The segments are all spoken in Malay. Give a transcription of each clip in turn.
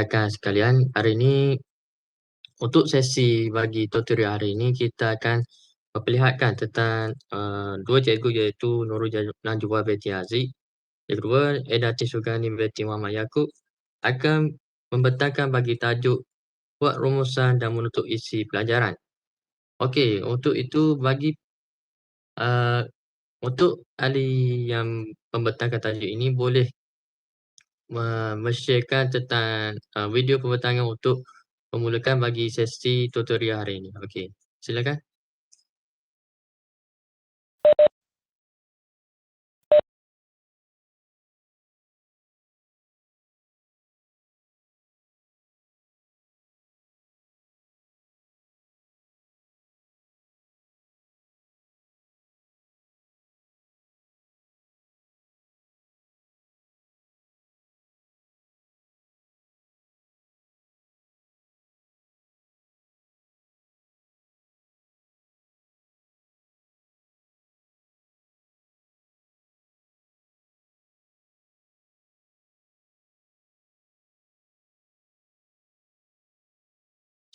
Rakan sekalian, hari ini untuk sesi bagi tutorial hari ini kita akan memperlihatkan tentang dua cikgu iaitu Nurul Najwa binti Aziz. Yang kedua, Edati Sugani binti Muhammad Yaakob akan membentangkan bagi tajuk buat rumusan dan menutup isi pelajaran. Okey, untuk itu uh, untuk ahli yang membentangkan tajuk ini boleh men-sharekan tentang video pembentangan untuk memulakan bagi sesi tutorial hari ini. Okey, silakan.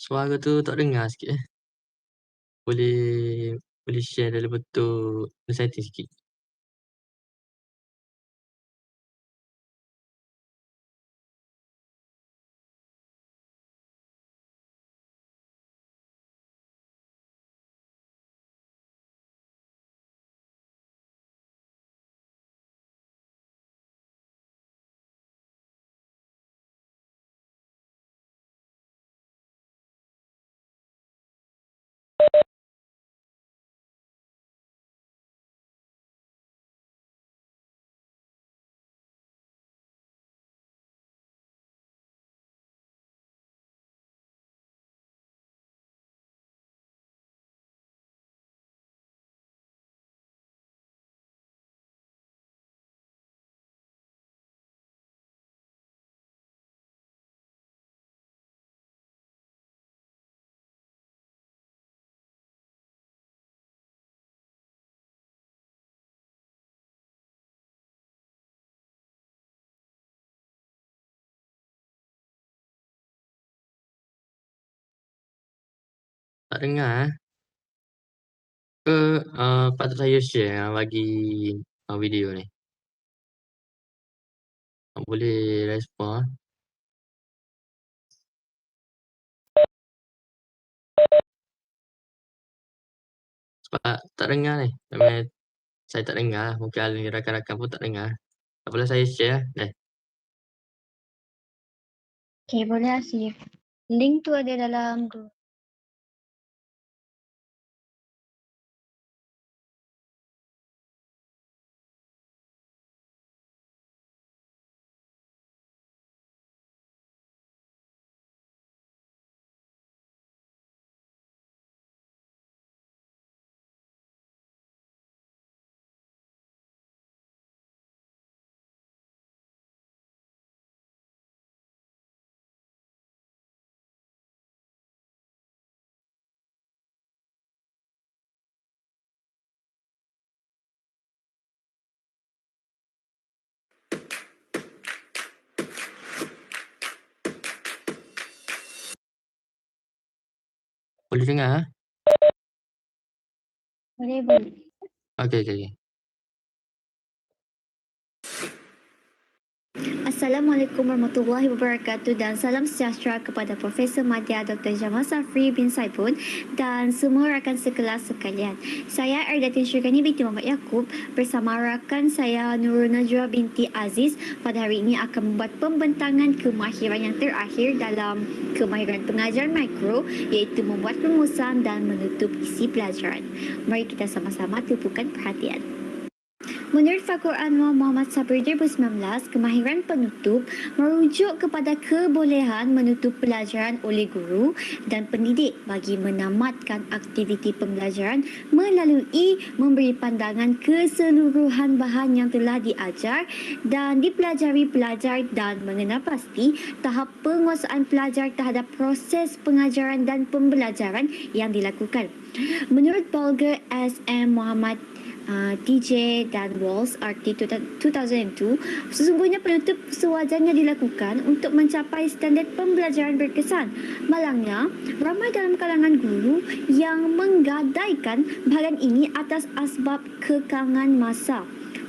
Suara tu tak dengar sikit eh. Boleh boleh share dalam bentuk setting sikit. Tak dengar eh. Ke patut saya share bagi video ni. Boleh respon. Sebab tak dengar ni. Memang saya tak dengar. Mungkin ahli rakan-rakan pun tak dengar. Tak apalah, saya share. Okey, boleh Asif. Link tu ada dalam group. Boleh dengar? Boleh. Okey. Assalamualaikum warahmatullahi wabarakatuh dan salam sejahtera kepada Profesor Madya Dr. Jamal Safri bin Saipun dan semua rakan sekelas sekalian. Saya Erdatin Syurgani binti Muhammad Yaakob bersama rakan saya Nurul Najwa binti Aziz pada hari ini akan membuat pembentangan kemahiran yang terakhir dalam kemahiran pengajar mikro iaitu membuat rumusan dan menutup isi pelajaran. Mari kita sama-sama tupukan perhatian. Menurut Fakur Anwar Muhammad Sabri 2019, kemahiran penutup merujuk kepada kebolehan menutup pelajaran oleh guru dan pendidik bagi menamatkan aktiviti pembelajaran melalui memberi pandangan keseluruhan bahan yang telah diajar dan dipelajari pelajar dan mengenal pasti tahap penguasaan pelajar terhadap proses pengajaran dan pembelajaran yang dilakukan. Menurut Bolger S.M. Muhammad TJ dan Walls RT 2002, sesungguhnya penutup sewajarnya dilakukan untuk mencapai standard pembelajaran berkesan. Malangnya, ramai dalam kalangan guru yang menggadaikan bahagian ini atas asbab kekangan masa.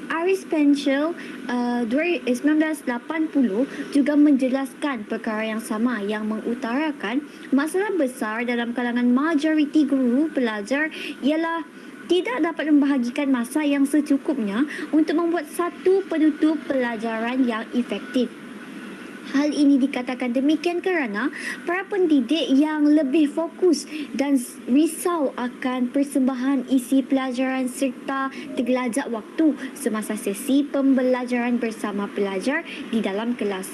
Aris Penchel 1980 juga menjelaskan perkara yang sama yang mengutarakan masalah besar dalam kalangan majoriti guru pelajar ialah tidak dapat membahagikan masa yang secukupnya untuk membuat satu penutup pelajaran yang efektif. Hal ini dikatakan demikian kerana para pendidik yang lebih fokus dan risau akan persembahan isi pelajaran serta tergelajak waktu semasa sesi pembelajaran bersama pelajar di dalam kelas.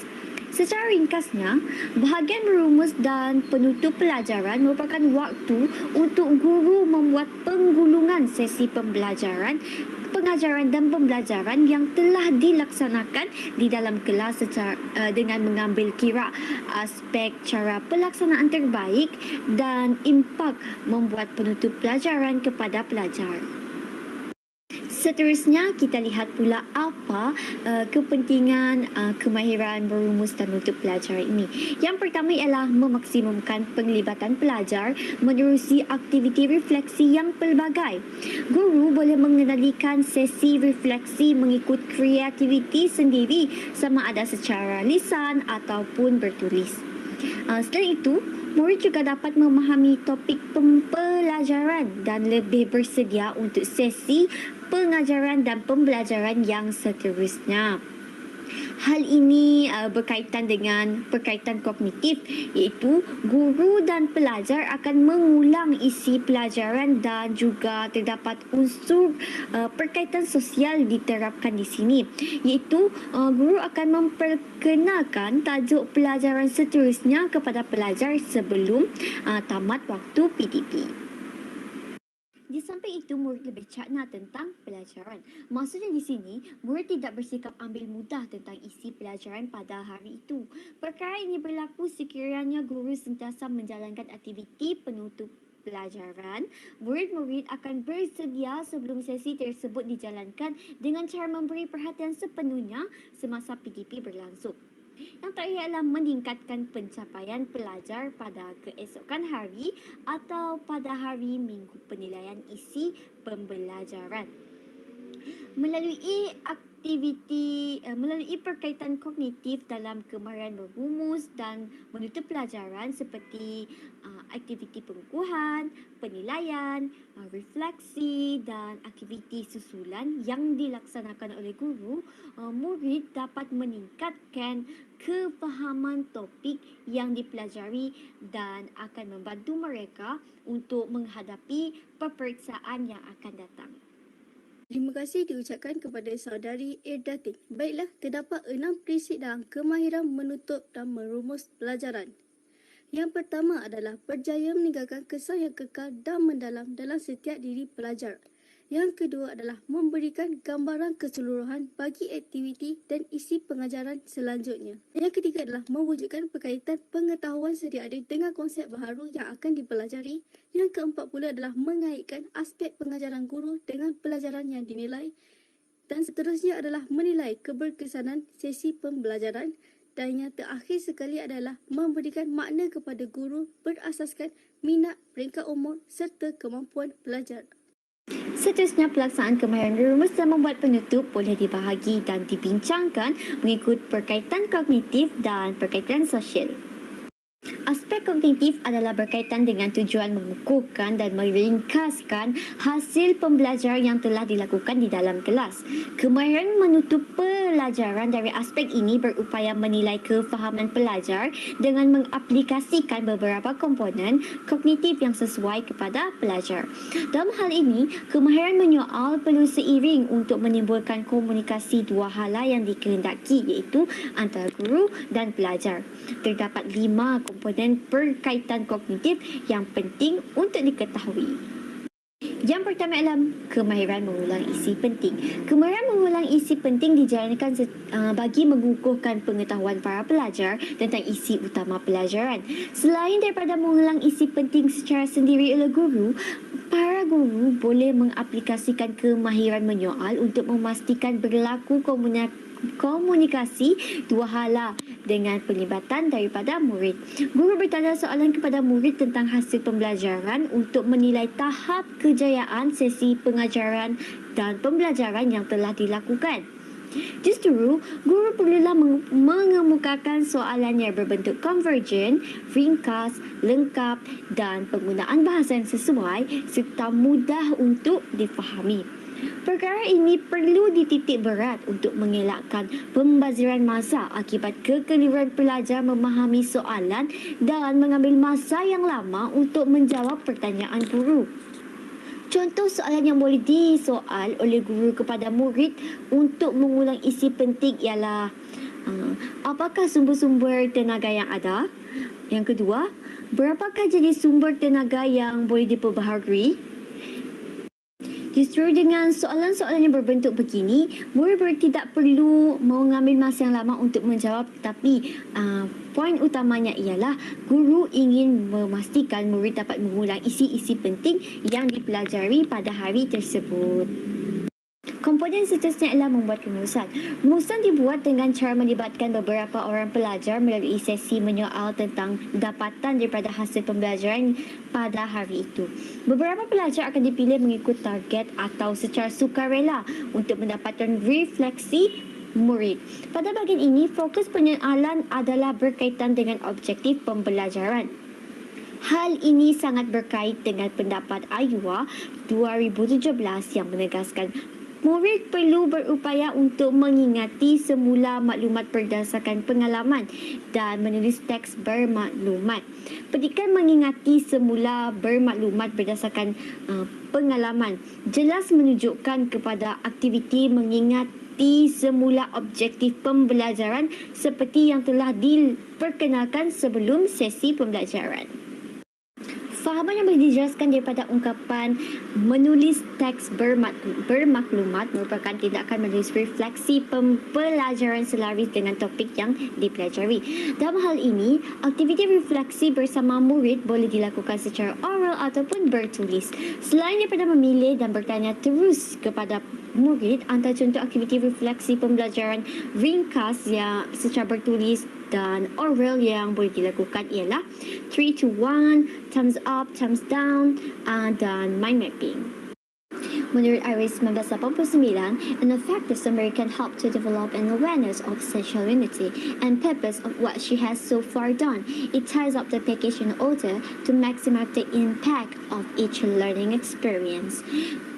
Secara ringkasnya, bahagian merumus dan penutup pelajaran merupakan waktu untuk guru membuat penggulungan sesi pembelajaran, pengajaran dan pembelajaran yang telah dilaksanakan di dalam kelas dengan mengambil kira aspek cara pelaksanaan terbaik dan impak membuat penutup pelajaran kepada pelajar. Seterusnya, kita lihat pula apa kepentingan kemahiran merumus dan menutup pelajar ini. Yang pertama ialah memaksimumkan penglibatan pelajar menerusi aktiviti refleksi yang pelbagai. Guru boleh mengendalikan sesi refleksi mengikut kreativiti sendiri sama ada secara lisan ataupun bertulis. Selain itu, murid juga dapat memahami topik pembelajaran dan lebih bersedia untuk sesi pengajaran dan pembelajaran yang seterusnya. Hal ini berkaitan dengan perkaitan kognitif, iaitu guru dan pelajar akan mengulang isi pelajaran dan juga terdapat unsur perkaitan sosial diterapkan di sini, iaitu guru akan memperkenalkan tajuk pelajaran seterusnya kepada pelajar sebelum tamat waktu PDP. Di samping itu, murid lebih cakna tentang pelajaran. Maksudnya di sini, murid tidak bersikap ambil mudah tentang isi pelajaran pada hari itu. Perkara ini berlaku sekiranya guru sentiasa menjalankan aktiviti penutup pelajaran. Murid-murid akan bersedia sebelum sesi tersebut dijalankan dengan cara memberi perhatian sepenuhnya semasa PDP berlangsung. Yang terakhir adalah meningkatkan pencapaian pelajar pada keesokan hari atau pada hari minggu penilaian isi pembelajaran. Melalui perkaitan kognitif dalam kemahiran merumus dan menutup pelajaran seperti aktiviti pengukuhan, penilaian, refleksi dan aktiviti susulan yang dilaksanakan oleh guru, murid dapat meningkatkan kefahaman topik yang dipelajari dan akan membantu mereka untuk menghadapi peperiksaan yang akan datang. Terima kasih diucapkan kepada saudari Irdatin. Baiklah, terdapat 6 prinsip dalam kemahiran menutup dan merumus pelajaran. Yang pertama adalah berjaya meninggalkan kesan yang kekal dan mendalam dalam setiap diri pelajar. Yang kedua adalah memberikan gambaran keseluruhan bagi aktiviti dan isi pengajaran selanjutnya. Yang ketiga adalah mewujudkan perkaitan pengetahuan sedia ada dengan konsep baharu yang akan dipelajari. Yang keempat pula adalah mengaitkan aspek pengajaran guru dengan pelajaran yang dinilai. Dan seterusnya adalah menilai keberkesanan sesi pembelajaran. Dan yang terakhir sekali adalah memberikan makna kepada guru berasaskan minat, peringkat umur serta kemampuan pelajar. Seterusnya, pelaksanaan kemahiran merumus dan membuat penutup boleh dibahagi dan dibincangkan mengikut perkaitan kognitif dan perkaitan sosial. Aspek kognitif adalah berkaitan dengan tujuan mengukuhkan dan meringkaskan hasil pembelajaran yang telah dilakukan di dalam kelas. Kemahiran menutup pelajaran dari aspek ini berupaya menilai kefahaman pelajar dengan mengaplikasikan beberapa komponen kognitif yang sesuai kepada pelajar. Dalam hal ini, kemahiran menyoal perlu seiring untuk menimbulkan komunikasi dua hala yang dikehendaki, iaitu antara guru dan pelajar. Terdapat 5 komponen perkaitan kognitif yang penting untuk diketahui. Yang pertama adalah kemahiran mengulang isi penting. Kemahiran mengulang isi penting dijalankan bagi mengukuhkan pengetahuan para pelajar tentang isi utama pelajaran. Selain daripada mengulang isi penting secara sendiri oleh guru, Para guru boleh mengaplikasikan kemahiran menyoal untuk memastikan berlaku komunikasi dua hala dengan pelibatan daripada murid. Guru bertanya soalan kepada murid tentang hasil pembelajaran untuk menilai tahap kejayaan sesi pengajaran dan pembelajaran yang telah dilakukan. Justru, guru perlulah mengemukakan soalan yang berbentuk konvergen, ringkas, lengkap dan penggunaan bahasa yang sesuai serta mudah untuk difahami. Perkara ini perlu dititik berat untuk mengelakkan pembaziran masa akibat kekeliruan pelajar memahami soalan dan mengambil masa yang lama untuk menjawab pertanyaan guru. Contoh soalan yang boleh disoal oleh guru kepada murid untuk mengulang isi penting ialah apakah sumber-sumber tenaga yang ada? Yang kedua, berapakah jenis sumber tenaga yang boleh diperbaharui? Justru dengan soalan-soalan yang berbentuk begini, murid tidak perlu mengambil masa yang lama untuk menjawab, tetapi poin utamanya ialah guru ingin memastikan murid dapat mengulang isi-isi penting yang dipelajari pada hari tersebut. Komponen seterusnya ialah membuat rumusan. Rumusan dibuat dengan cara melibatkan beberapa orang pelajar melalui sesi menyoal tentang dapatan daripada hasil pembelajaran pada hari itu. Beberapa pelajar akan dipilih mengikut target atau secara sukarela untuk mendapatkan refleksi murid. Pada bahagian ini, fokus penyoalan adalah berkaitan dengan objektif pembelajaran. Hal ini sangat berkait dengan pendapat Ayua 2017 yang menegaskan murid perlu berupaya untuk mengingati semula maklumat berdasarkan pengalaman dan menulis teks bermaklumat. Petikan mengingati semula bermaklumat berdasarkan pengalaman jelas menunjukkan kepada aktiviti mengingat semula objektif pembelajaran seperti yang telah diperkenalkan sebelum sesi pembelajaran. Fahaman yang boleh dijelaskan daripada ungkapan menulis teks bermaklumat merupakan tindakan menulis refleksi pembelajaran selaras dengan topik yang dipelajari. Dalam hal ini, aktiviti refleksi bersama murid boleh dilakukan secara oral ataupun bertulis. Selain daripada memilih dan bertanya terus kepada murid, antara contoh aktiviti refleksi pembelajaran ringkas yang secara bertulis dan oral yang boleh dilakukan ialah 3 to 1, thumbs up, thumbs down dan mind mapping. Menurut Iris 1989, an effective summary can help to develop an awareness of sexual unity and purpose of what she has so far done. It ties up the package in order to maximize the impact of each learning experience.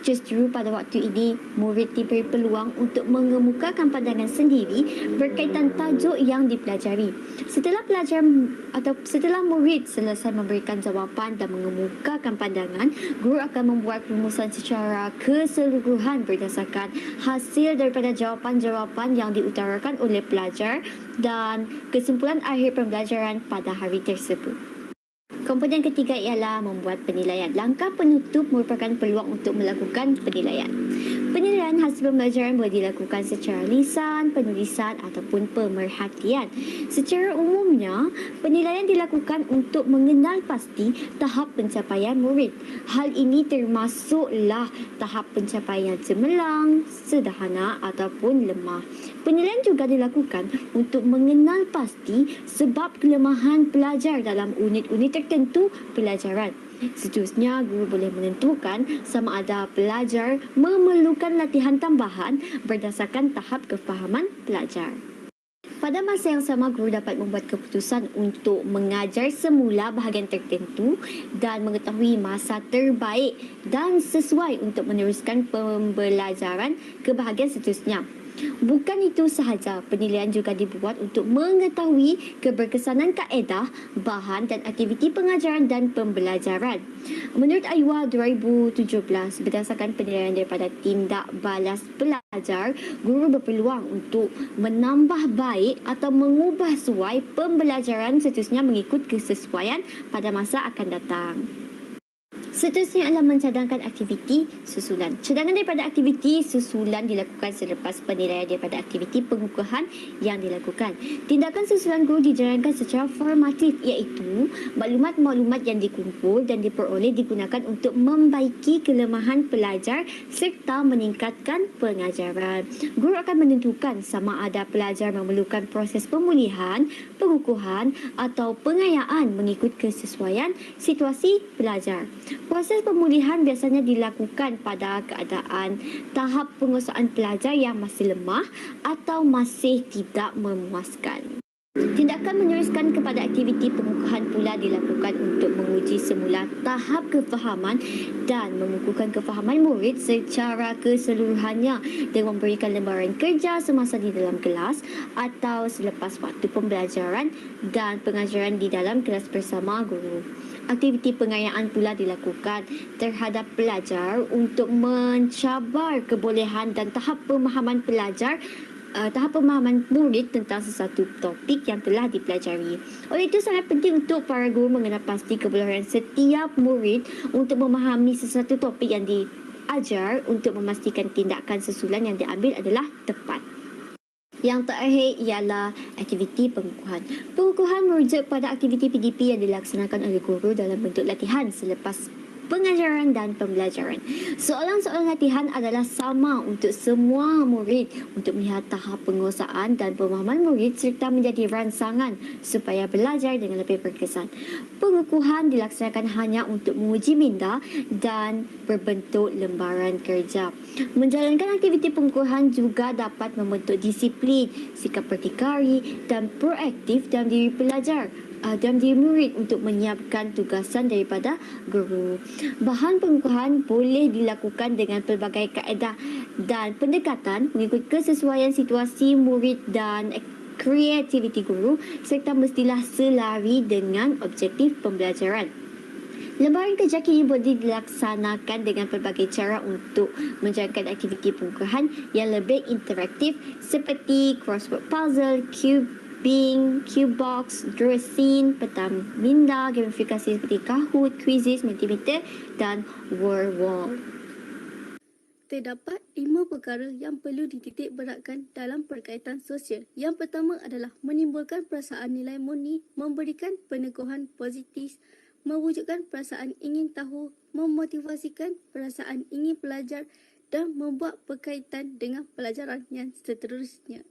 Justru pada waktu ini, murid diberi peluang untuk mengemukakan pandangan sendiri berkaitan tajuk yang dipelajari. Setelah murid selesai memberikan jawapan dan mengemukakan pandangan, guru akan membuat rumusan secara keseluruhan berdasarkan hasil daripada jawapan-jawapan yang diutarakan oleh pelajar dan kesimpulan akhir pembelajaran pada hari tersebut. Komponen ketiga ialah membuat penilaian. Langkah penutup merupakan peluang untuk melakukan penilaian. Penilaian hasil pembelajaran boleh dilakukan secara lisan, penulisan ataupun pemerhatian. Secara umumnya, penilaian dilakukan untuk mengenal pasti tahap pencapaian murid. Hal ini termasuklah tahap pencapaian cemerlang, sederhana ataupun lemah. Penilaian juga dilakukan untuk mengenal pasti sebab kelemahan pelajar dalam unit-unit tertentu pelajaran. Seterusnya, guru boleh menentukan sama ada pelajar memerlukan latihan tambahan berdasarkan tahap kefahaman pelajar. Pada masa yang sama, guru dapat membuat keputusan untuk mengajar semula bahagian tertentu dan mengetahui masa terbaik dan sesuai untuk meneruskan pembelajaran ke bahagian seterusnya. Bukan itu sahaja, penilaian juga dibuat untuk mengetahui keberkesanan kaedah, bahan dan aktiviti pengajaran dan pembelajaran. Menurut Ayua 2017, berdasarkan penilaian daripada tindak balas pelajar, guru berpeluang untuk menambah baik atau mengubah suai pembelajaran seterusnya mengikut kesesuaian pada masa akan datang. Seterusnya adalah mencadangkan aktiviti susulan. Cadangan daripada aktiviti susulan dilakukan selepas penilaian daripada aktiviti pengukuhan yang dilakukan. Tindakan susulan guru dijalankan secara formatif iaitu maklumat-maklumat yang dikumpul dan diperoleh digunakan untuk membaiki kelemahan pelajar serta meningkatkan pengajaran. Guru akan menentukan sama ada pelajar memerlukan proses pemulihan, pengukuhan atau pengayaan mengikut kesesuaian situasi pelajar. Proses pemulihan biasanya dilakukan pada keadaan tahap penguasaan pelajar yang masih lemah atau masih tidak memuaskan. Tindakan meneruskan kepada aktiviti pengukuhan pula dilakukan untuk menguji semula tahap kefahaman dan mengukuhkan kefahaman murid secara keseluruhannya dengan memberikan lembaran kerja semasa di dalam kelas atau selepas waktu pembelajaran dan pengajaran di dalam kelas bersama guru. Aktiviti pengayaan pula dilakukan terhadap pelajar untuk mencabar kebolehan dan tahap pemahaman pelajar tahap pemahaman murid tentang sesuatu topik yang telah dipelajari. Oleh itu sangat penting untuk para guru mengenal pasti kebolehan setiap murid untuk memahami sesuatu topik yang diajar untuk memastikan tindakan susulan yang diambil adalah tepat. Yang terakhir ialah aktiviti pengukuhan. Pengukuhan merujuk pada aktiviti PDP yang dilaksanakan oleh guru dalam bentuk latihan selepas pengajaran dan pembelajaran. Soalan-soalan latihan adalah sama untuk semua murid untuk melihat tahap penguasaan dan pemahaman murid serta menjadi rangsangan supaya belajar dengan lebih berkesan. Pengukuhan dilaksanakan hanya untuk menguji minda dan berbentuk lembaran kerja. Menjalankan aktiviti pengukuhan juga dapat membentuk disiplin, sikap berdikari dan proaktif dalam diri pelajar dalam diri murid untuk menyiapkan tugasan daripada guru. Bahan pengukuhan boleh dilakukan dengan pelbagai kaedah dan pendekatan mengikut kesesuaian situasi murid dan kreativiti guru serta mestilah selari dengan objektif pembelajaran. Lembaran kerja kini boleh dilaksanakan dengan pelbagai cara untuk menjalankan aktiviti pengukuhan yang lebih interaktif seperti crossword puzzle, Bing, Qbox, Drawscene, peta minda, gamifikasi seperti Kahoot, quizzes, Mentimeter dan Wordwall. Terdapat 5 perkara yang perlu dititik beratkan dalam perkaitan sosial. Yang pertama adalah menimbulkan perasaan nilai murni, memberikan peneguhan positif, mewujudkan perasaan ingin tahu, memotivasikan perasaan ingin belajar dan membuat berkaitan dengan pelajaran yang seterusnya.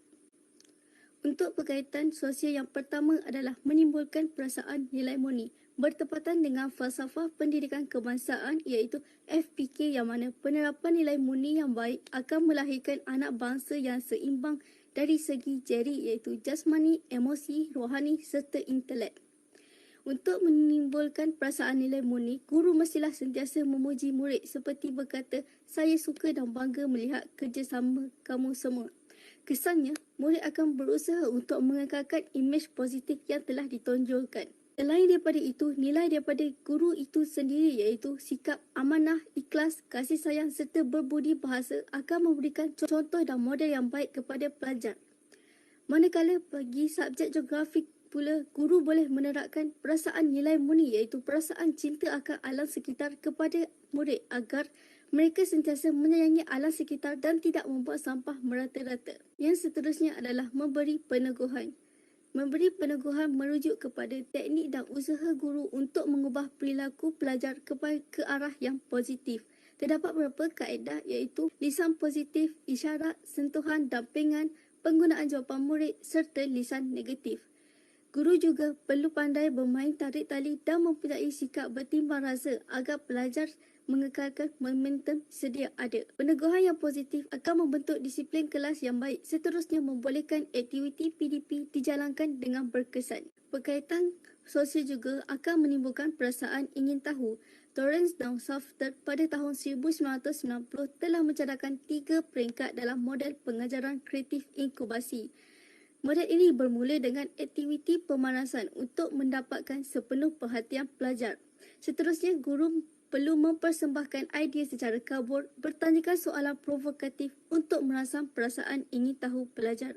Untuk berkaitan sosial yang pertama adalah menimbulkan perasaan nilai murni bertepatan dengan falsafah pendidikan kebangsaan iaitu FPK yang mana penerapan nilai murni yang baik akan melahirkan anak bangsa yang seimbang dari segi jeri iaitu jasmani, emosi, rohani serta intelek. Untuk menimbulkan perasaan nilai murni, guru mestilah sentiasa memuji murid seperti berkata, "Saya suka dan bangga melihat kerjasama kamu semua." Kesannya, murid akan berusaha untuk mengekalkan imej positif yang telah ditonjolkan. Selain daripada itu, nilai daripada guru itu sendiri iaitu sikap amanah, ikhlas, kasih sayang serta berbudi bahasa akan memberikan contoh dan model yang baik kepada pelajar. Manakala bagi subjek geografi pula, guru boleh menerapkan perasaan nilai murni iaitu perasaan cinta akan alam sekitar kepada murid agar mereka sentiasa menyayangi alam sekitar dan tidak membuat sampah merata-rata. Yang seterusnya adalah memberi peneguhan. Memberi peneguhan merujuk kepada teknik dan usaha guru untuk mengubah perilaku pelajar ke arah yang positif. Terdapat beberapa kaedah iaitu lisan positif, isyarat, sentuhan, dampingan, penggunaan jawapan murid serta lisan negatif. Guru juga perlu pandai bermain tarik tali dan mempunyai sikap bertimbang rasa agar pelajar mengekalkan momentum sedia ada. Peneguhan yang positif akan membentuk disiplin kelas yang baik, seterusnya membolehkan aktiviti PDP dijalankan dengan berkesan. Berkaitan sosial juga akan menimbulkan perasaan ingin tahu. Torrance dan Safter pada tahun 1990 telah mencadangkan 3 peringkat dalam model pengajaran kreatif inkubasi. Model ini bermula dengan aktiviti pemanasan untuk mendapatkan sepenuh perhatian pelajar. Seterusnya, guru perlu mempersembahkan idea secara kabur, bertanyakan soalan provokatif untuk merangsang perasaan ingin tahu pelajar.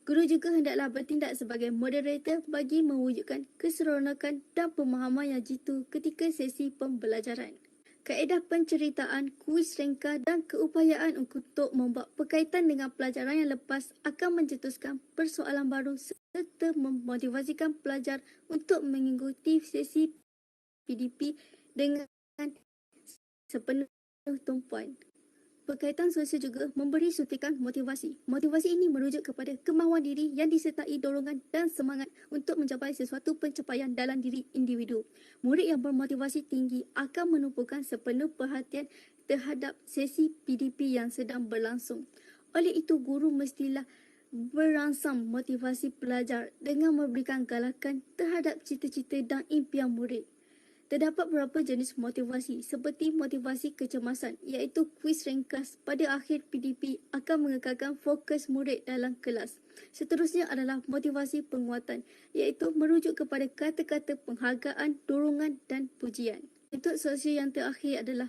Guru juga hendaklah bertindak sebagai moderator bagi mewujudkan keseronokan dan pemahaman yang jitu ketika sesi pembelajaran. Kaedah penceritaan, kuis ringkas dan keupayaan untuk membuat berkaitan dengan pelajaran yang lepas akan mencetuskan persoalan baru serta memotivasikan pelajar untuk mengikuti sesi PDP dengan sepenuh tumpuan. Berkaitan sosial juga memberi suntikan motivasi. Motivasi ini merujuk kepada kemahuan diri yang disertai dorongan dan semangat untuk mencapai sesuatu pencapaian dalam diri individu. Murid yang bermotivasi tinggi akan menumpukan sepenuh perhatian terhadap sesi PDP yang sedang berlangsung. Oleh itu, guru mestilah beransam motivasi pelajar dengan memberikan galakan terhadap cita-cita dan impian murid. Terdapat beberapa jenis motivasi seperti motivasi kecemasan iaitu kuis ringkas pada akhir PDP akan mengekalkan fokus murid dalam kelas. Seterusnya adalah motivasi penguatan iaitu merujuk kepada kata-kata penghargaan, dorongan dan pujian. Metod sosial yang terakhir adalah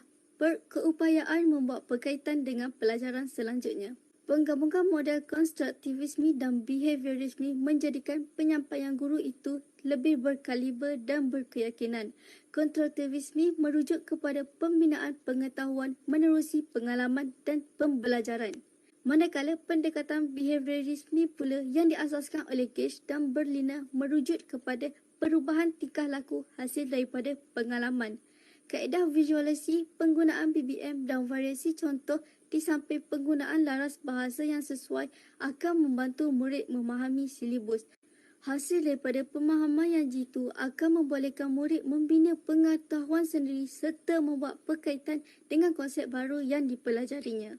keupayaan membuat berkaitan dengan pelajaran selanjutnya. Penggabungan model konstruktivisme dan behaviorisme menjadikan penyampaian guru itu lebih berkaliber dan berkeyakinan. Konstruktivisme merujuk kepada pembinaan pengetahuan menerusi pengalaman dan pembelajaran. Manakala pendekatan behaviorisme pula yang diasaskan oleh Gage dan Berliner merujuk kepada perubahan tingkah laku hasil daripada pengalaman. Kaedah visualisasi, penggunaan BBM dan variasi contoh di samping penggunaan laras bahasa yang sesuai akan membantu murid memahami silibus. Hasil daripada pemahaman yang jitu akan membolehkan murid membina pengetahuan sendiri serta membuat berkaitan dengan konsep baru yang dipelajarinya.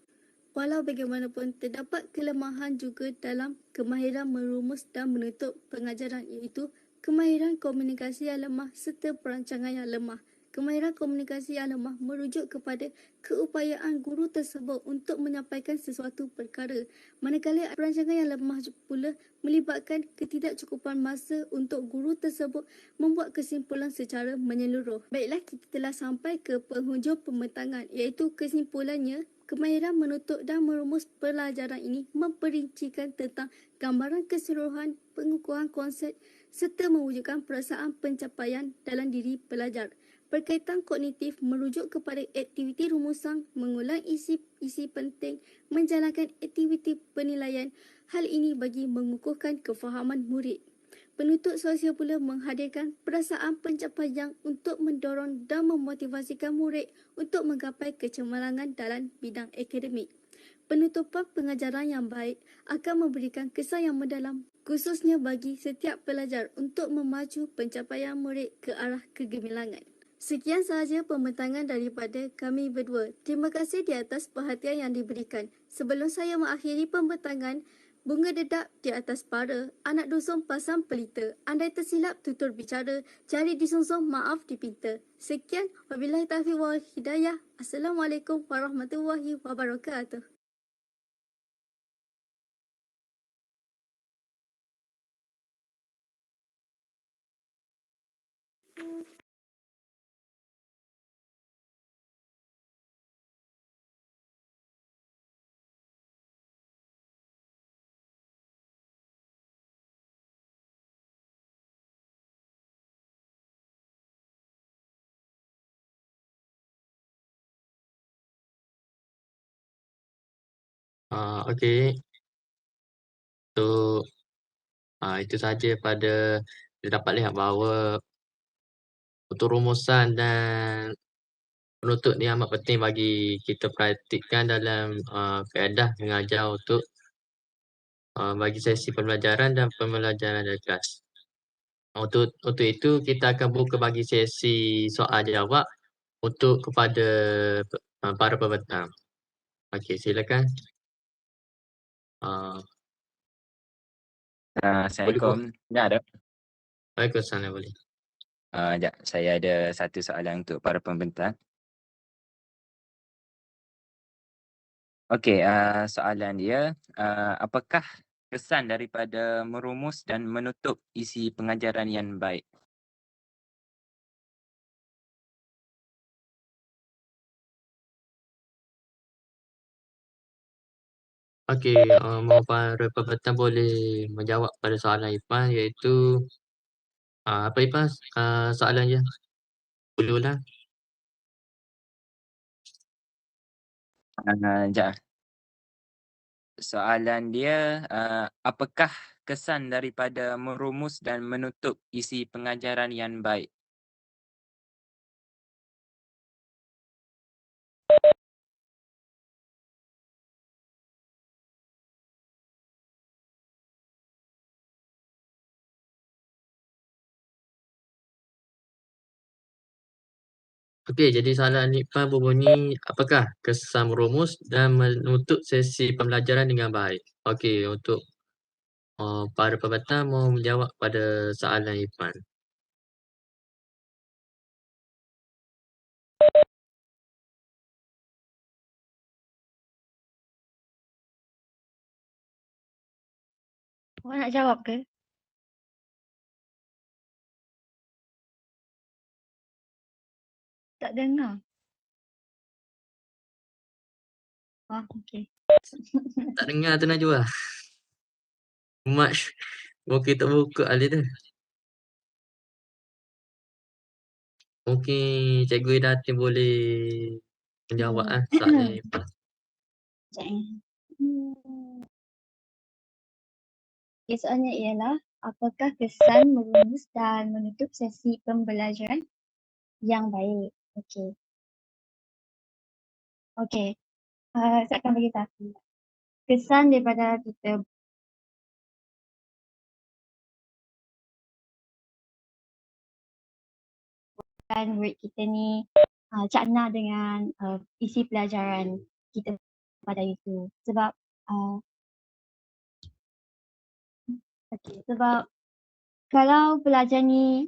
Walau bagaimanapun, terdapat kelemahan juga dalam kemahiran merumus dan menutup pengajaran iaitu kemahiran komunikasi yang lemah serta perancangan yang lemah. Kemahiran komunikasi yang lemah merujuk kepada keupayaan guru tersebut untuk menyampaikan sesuatu perkara. Manakala perancangan yang lemah pula melibatkan ketidakcukupan masa untuk guru tersebut membuat kesimpulan secara menyeluruh. Baiklah, kita telah sampai ke penghujung pembentangan iaitu kesimpulannya. Kemahiran menutup dan merumus pelajaran ini memperincikan tentang gambaran keseluruhan pengukuhan konsep serta mewujudkan perasaan pencapaian dalam diri pelajar. Berkaitan kognitif merujuk kepada aktiviti rumusan, mengulang isi penting, menjalankan aktiviti penilaian. Hal ini bagi mengukuhkan kefahaman murid. Penutup sosial pula menghadirkan perasaan pencapaian untuk mendorong dan memotivasikan murid untuk menggapai kecemerlangan dalam bidang akademik. Penutupan pengajaran yang baik akan memberikan kesan yang mendalam khususnya bagi setiap pelajar untuk memacu pencapaian murid ke arah kegemilangan. Sekian sahaja pembentangan daripada kami berdua. Terima kasih di atas perhatian yang diberikan. Sebelum saya mengakhiri pembentangan, bunga dedak di atas para, anak dusun pasang pelita. Andai tersilap tutur bicara, jari disungsung maaf dipinta. Sekian, wabillahi taufiq wal hidayah. Assalamualaikum warahmatullahi wabarakatuh. Okey. So, itu saja pada kita dapat lihat bahawa untuk rumusan dan penutup ni amat penting bagi kita praktikkan dalam, kaedah mengajar untuk, bagi sesi pembelajaran dan pembelajaran dari kelas. Untuk itu kita akan buka bagi sesi soal jawab untuk kepada para pembentang. Okey, silakan. Boleh buat. Assalamualaikum. Ya, ada. Waalaikumsalam, boleh. Sekejap, saya ada satu soalan untuk para pembentang. Okey, soalan dia, apakah kesan daripada merumus dan menutup isi pengajaran yang baik? Okey, mohon para pembentang boleh menjawab pada soalan Ipar iaitu, apa Ipar, soalannya? Boleh ulang? Sekejap. Soalan dia, apakah kesan daripada merumus dan menutup isi pengajaran yang baik? Okey, jadi soalan Nipah berbunyi, apakah kesan merumus dan menutup sesi pembelajaran dengan baik? Okey, untuk para pembaca mau menjawab pada soalan Irfan. Awak nak jawab ke? Tak dengar. Oh, okey. Tak dengar tu Najwa. Mak mungkin tak buka kali tu. Mungkin Cikgu Idatin boleh menjawab soalan Irfan. Sekejap eh. Okay, soalnya ialah apakah kesan merumus dan menutup sesi pembelajaran yang baik? Okey. Okey. Saya akan bagi tahu. Kesan daripada kita bukan murid kita ni cakna dengan isi pelajaran kita pada itu. Sebab sebab kalau pelajar ni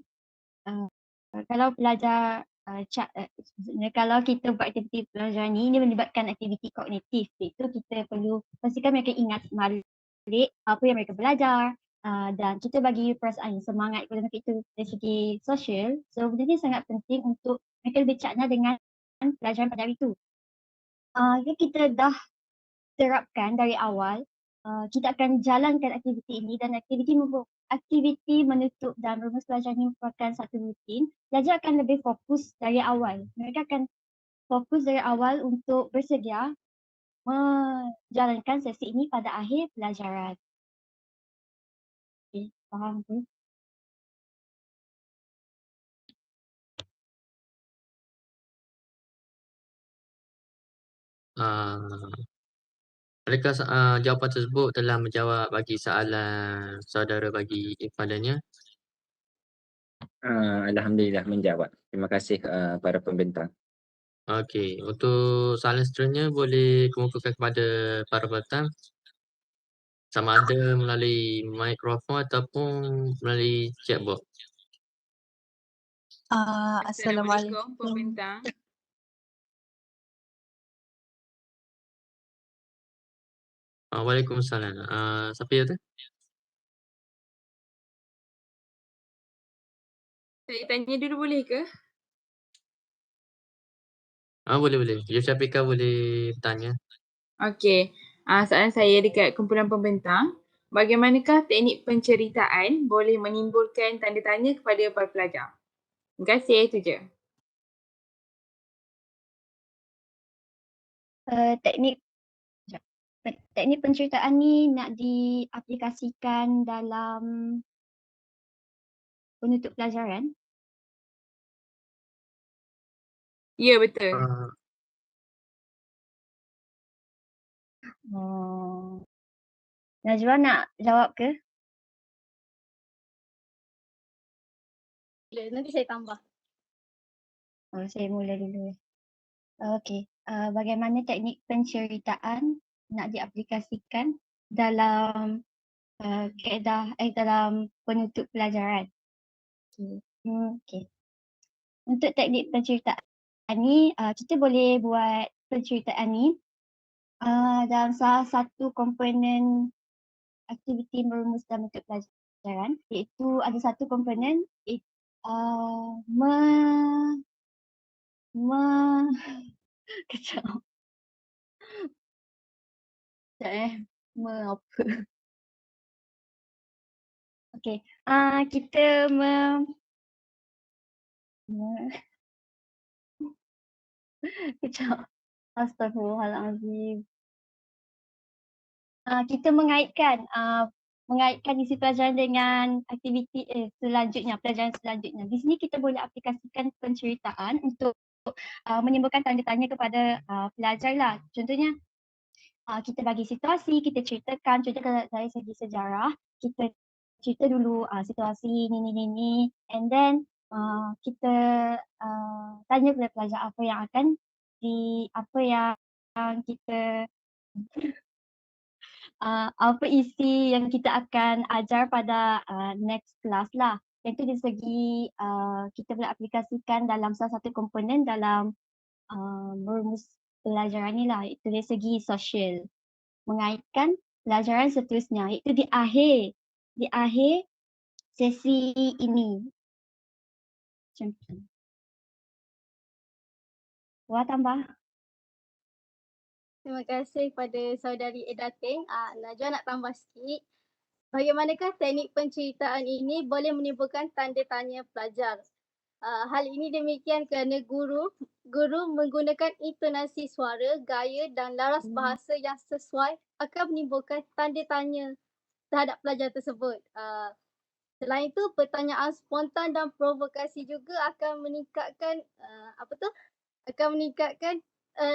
kalau pelajar maksudnya kalau kita buat aktiviti pelajaran ni, ini melibatkan aktiviti kognitif, iaitu kita perlu pastikan mereka ingat balik apa yang mereka belajar dan kita bagi perasaan semangat kepada mereka itu dari segi sosial. So benda ni sangat penting untuk mereka lebih cakna dengan pelajaran pada hari itu. Kita dah terapkan dari awal, kita akan jalankan aktiviti ini dan aktiviti menutup dan rumus pelajaran ini merupakan satu rutin. Pelajar akan lebih fokus dari awal. Mereka akan fokus dari awal untuk bersedia menjalankan sesi ini pada akhir pelajaran. Okay, faham ke? Adakah jawapan tersebut telah menjawab bagi soalan saudara bagi Irfan dan Nia? Alhamdulillah menjawab. Terima kasih para pembentang. Okey, untuk soalan seterusnya boleh kemukakan kepada para pembentang sama ada melalui mikrofon ataupun melalui chat box. Assalamualaikum pembentang. Waalaikumsalam. Siapa ya tu? Saya tanya dulu boleh ke? Boleh. Yusafika boleh bertanya. Okey. Soalan saya dekat kumpulan pembentang. Bagaimanakah teknik penceritaan boleh menimbulkan tanda tanya kepada para pelajar? Terima kasih, itu je. Teknik penceritaan ni nak diaplikasikan dalam penutup pelajaran. Ya, betul. Najwa nak jawab ke? Nanti saya tambah. Saya mula dulu. Okey. Bagaimana teknik penceritaan nak diaplikasikan dalam dalam penutup pelajaran? Okey. Untuk teknik penceritaan ni, kita boleh buat penceritaan ni dalam salah satu komponen aktiviti merumus dan menutup pelajaran, iaitu ada satu komponen kejap. Apa? Okey. Kita kejap. Astaghfirullahalazim. Kita mengaitkan isi pelajaran dengan aktiviti selanjutnya, pelajaran selanjutnya. Di sini kita boleh aplikasikan penceritaan untuk menimbulkan tanda tanya kepada pelajar lah. Contohnya kita bagi situasi, kita ceritakan, contoh kalau dari segi sejarah, kita cerita dulu situasi ni, and then kita tanya kepada pelajar apa yang kita apa isi yang kita akan ajar pada next class lah. Yang tu dari segi kita boleh aplikasikan dalam salah satu komponen dalam merumus pelajaran ni lah. Itu dari segi sosial. Mengaitkan pelajaran seterusnya iaitu di akhir sesi ini. Macam tu. Wah tambah. Terima kasih kepada saudari Edating. Najwa nak tambah sikit. Bagaimanakah teknik penceritaan ini boleh menimbulkan tanda tanya pelajar? Hal ini demikian kerana guru menggunakan intonasi suara, gaya dan laras bahasa yang sesuai akan menimbulkan tanda tanya terhadap pelajar tersebut. Selain itu, pertanyaan spontan dan provokasi juga akan meningkatkan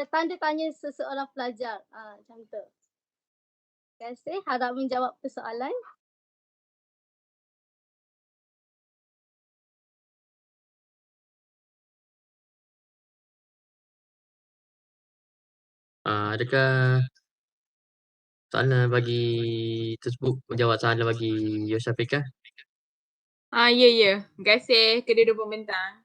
tanda tanya seseorang pelajar. Macam tu. Terima kasih. Harap menjawab persoalan. Adakah soalan bagi tersebut menjawab soalan bagi Yosafika? Ya. Terima kasih kedua-dua pembentang.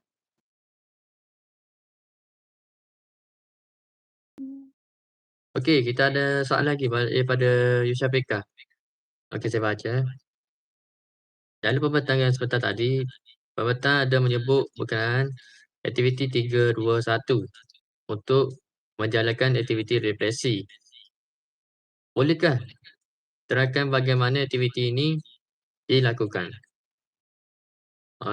Okey, kita ada soalan lagi daripada Yosafika. Okey, saya baca. Dalam pembentang yang sebentar tadi, pembentang ada menyebut berkenaan aktiviti 3, 2, 1 untuk menjalankan aktiviti refleksi. Bolehkah terangkan bagaimana aktiviti ini dilakukan?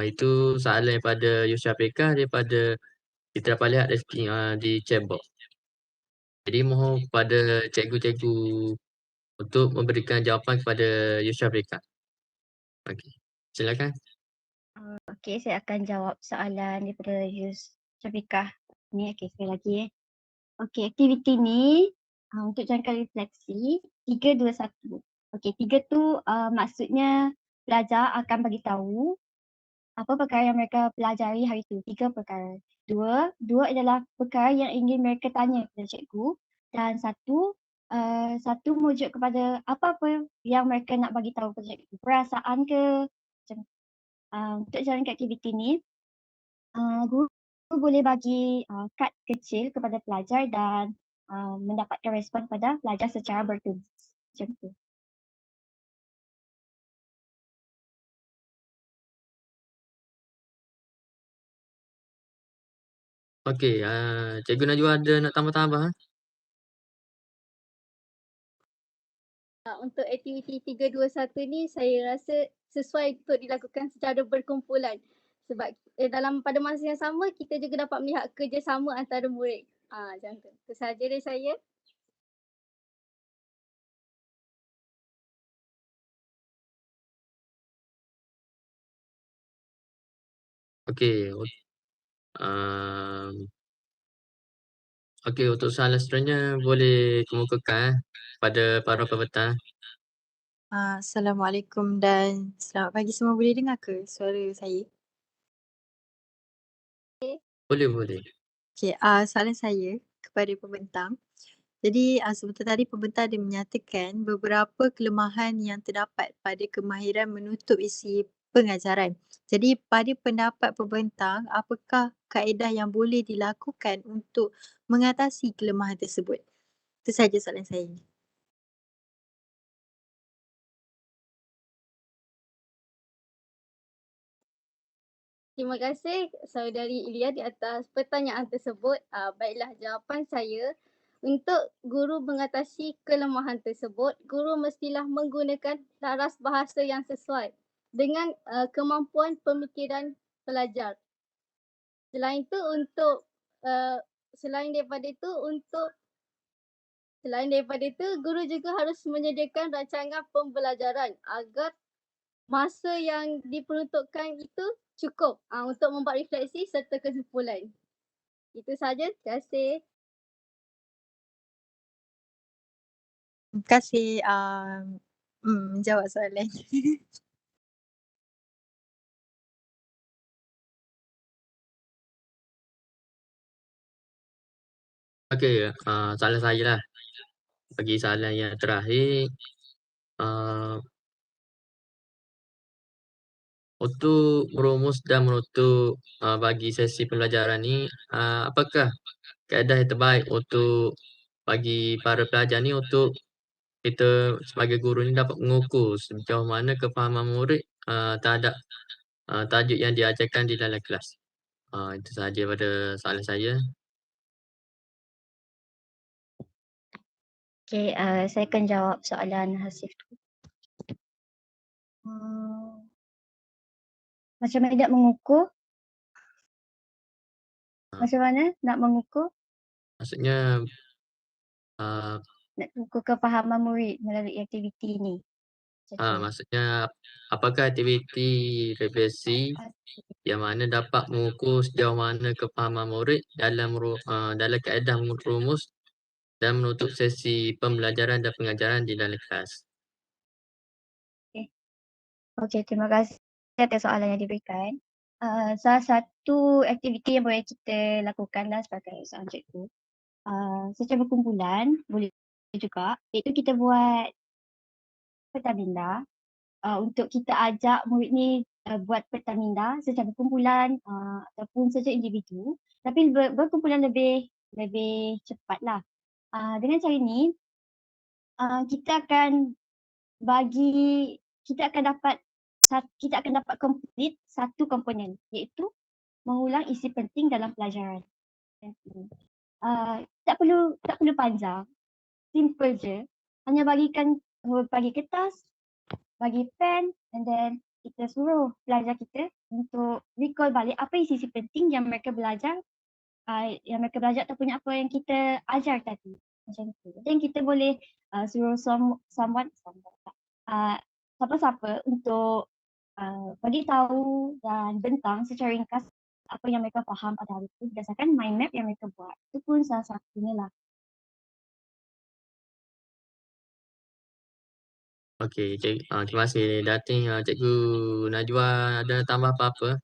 Itu soalan daripada Yosafika daripada kita dapat lihat di chat box. Jadi mohon kepada cikgu-cikgu untuk memberikan jawapan kepada Yosafika. Okey, silakan. Okey, saya akan jawab soalan daripada Syafiqah ni. Okey, sekali lagi. Okey, aktiviti ni untuk jangka refleksi 3, 2, 1. Okey, 3 tu maksudnya pelajar akan bagi tahu apa perkara yang mereka pelajari hari tu. 3 perkara. 2 adalah perkara yang ingin mereka tanya kepada cikgu, dan 1 merujuk kepada apa-apa yang mereka nak bagi tahu kepada cikgu. Perasaan ke macam untuk jalankan aktiviti ni, guru boleh bagi kad kecil kepada pelajar dan mendapatkan respon pada pelajar secara bertulis. Macam tu. Okey, Cikgu Najwa ada nak tambah-tambah? Untuk aktiviti 3, 2, 1 ni saya rasa sesuai untuk dilakukan secara berkumpulan. Sebab pada masa yang sama kita juga dapat melihat kerjasama antara murid. Macam tu. Itu sahaja dari saya. Okey. Um, Okey, untuk soalan seterusnya boleh kemukakan pada para pembentang. Assalamualaikum dan selamat pagi semua. Boleh dengar ke suara saya? Boleh. Okey, soalan saya kepada pembentang. Jadi sebentar tadi pembentang ada menyatakan beberapa kelemahan yang terdapat pada kemahiran menutup isi pengajaran. Jadi pada pendapat pembentang, apakah kaedah yang boleh dilakukan untuk mengatasi kelemahan tersebut? Itu sahaja soalan saya. Terima kasih saudari Ilya di atas pertanyaan tersebut. Baiklah, jawapan saya, untuk guru mengatasi kelemahan tersebut, guru mestilah menggunakan laras bahasa yang sesuai dengan kemampuan pemikiran pelajar. Selain itu, untuk Selain daripada itu guru juga harus menyediakan rancangan pembelajaran agar masa yang diperuntukkan itu cukup untuk membuat refleksi serta kesimpulan. Itu saja. Terima kasih. Terima kasih menjawab soalan. Okey, soalan saya lah. Bagi soalan yang terakhir, uh, untuk merumus dan menutup bagi sesi pembelajaran ni, apakah kaedah yang terbaik untuk bagi para pelajar ni untuk kita sebagai guru ni dapat mengukur sejauh mana kefahaman murid terhadap tajuk yang diajarkan di dalam kelas. Itu sahaja pada soalan saya. Okey, saya akan jawab soalan Hasif tu. Macam mana nak mengukur? Macam mana nak mengukur? Maksudnya Nak mengukur kefahaman murid melalui aktiviti ni. maksudnya apakah aktiviti refleksi yang mana dapat mengukur sejauh mana kefahaman murid dalam dalam kaedah merumus dan menutup sesi pembelajaran dan pengajaran di dalam kelas. Okey, terima kasih atas soalan yang diberikan. Salah satu aktiviti yang boleh kita lakukanlah sebagai seorang cikgu, secara kumpulan boleh juga, iaitu kita buat peta minda untuk kita ajak murid ni buat peta minda secara kumpulan ataupun secara individu, tapi berkumpulan lebih cepatlah. Dengan cara ni kita akan dapat complete satu komponen, iaitu mengulang isi penting dalam pelajaran. Tak perlu panjang, simple je. Hanya bagi kertas, bagi pen, and then kita suruh pelajar kita untuk recall balik apa isi penting yang mereka belajar ataupun apa yang kita ajar tadi. Macam tu. Dan kita boleh suruh siapa-siapa untuk bagi tahu dan bentang secara ringkas apa yang mereka faham pada hari itu berdasarkan mind map yang mereka buat. Itu pun salah satunya lah. Okey, terima kasih Datin. Cikgu Najwa ada tambah apa-apa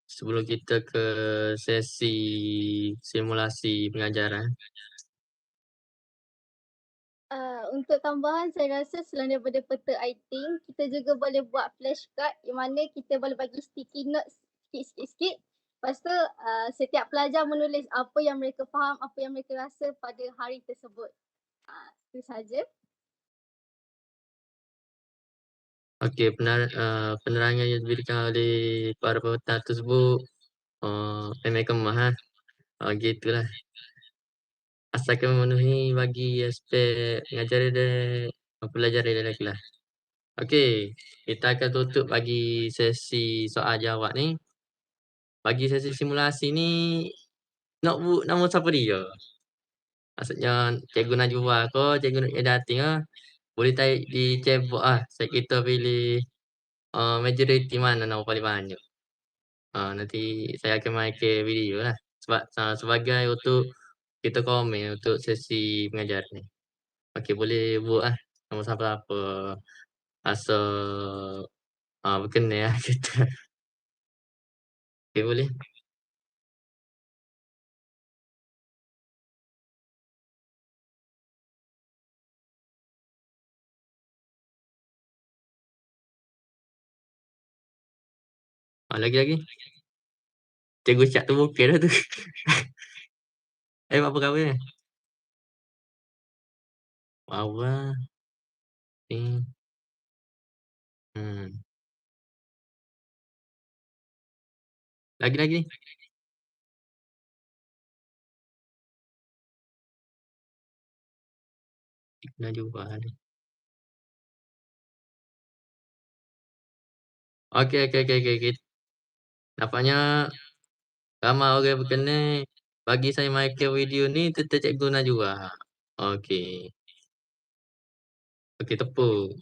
sebelum kita ke sesi simulasi pengajaran? Untuk tambahan, saya rasa selain daripada peta iThink, kita juga boleh buat flashcard yang mana kita boleh bagi sticky notes sikit-sikit. Lepas tu setiap pelajar menulis apa yang mereka faham, apa yang mereka rasa pada hari tersebut. Itu saja. Okey, penerangan yang diberikan oleh para peserta tersebut memang kemah. Gitulah. Asalkan memenuhi bagi aspek pengajaran dan pelajaran dalam kelas. Okey, kita akan tutup bagi sesi soal jawab ni. Bagi sesi simulasi ni, notebook nama siapa dia? Maksudnya Cikgu Najwa ke, Cikgu Datin ke, boleh tarik di chatbox Saya kita pilih majoriti mana nama paling banyak. Nanti saya akan mainkan video lah. Sebab sebagai untuk kita komen untuk sesi pengajaran ni. Okey, boleh buat nama siapa-siapa. Asal berkenal kita. Okey, boleh. Lagi-lagi. Cikgu Syak tu bukan dah tu. Apa khabar ni? Awal. Ni. Lagi-lagi. Dah jumpa ni. Okey. Nampaknya ramai orang berkenal bagi saya Michael video ni tentang Cikgu Najwa. Okey. Okey, tepuk.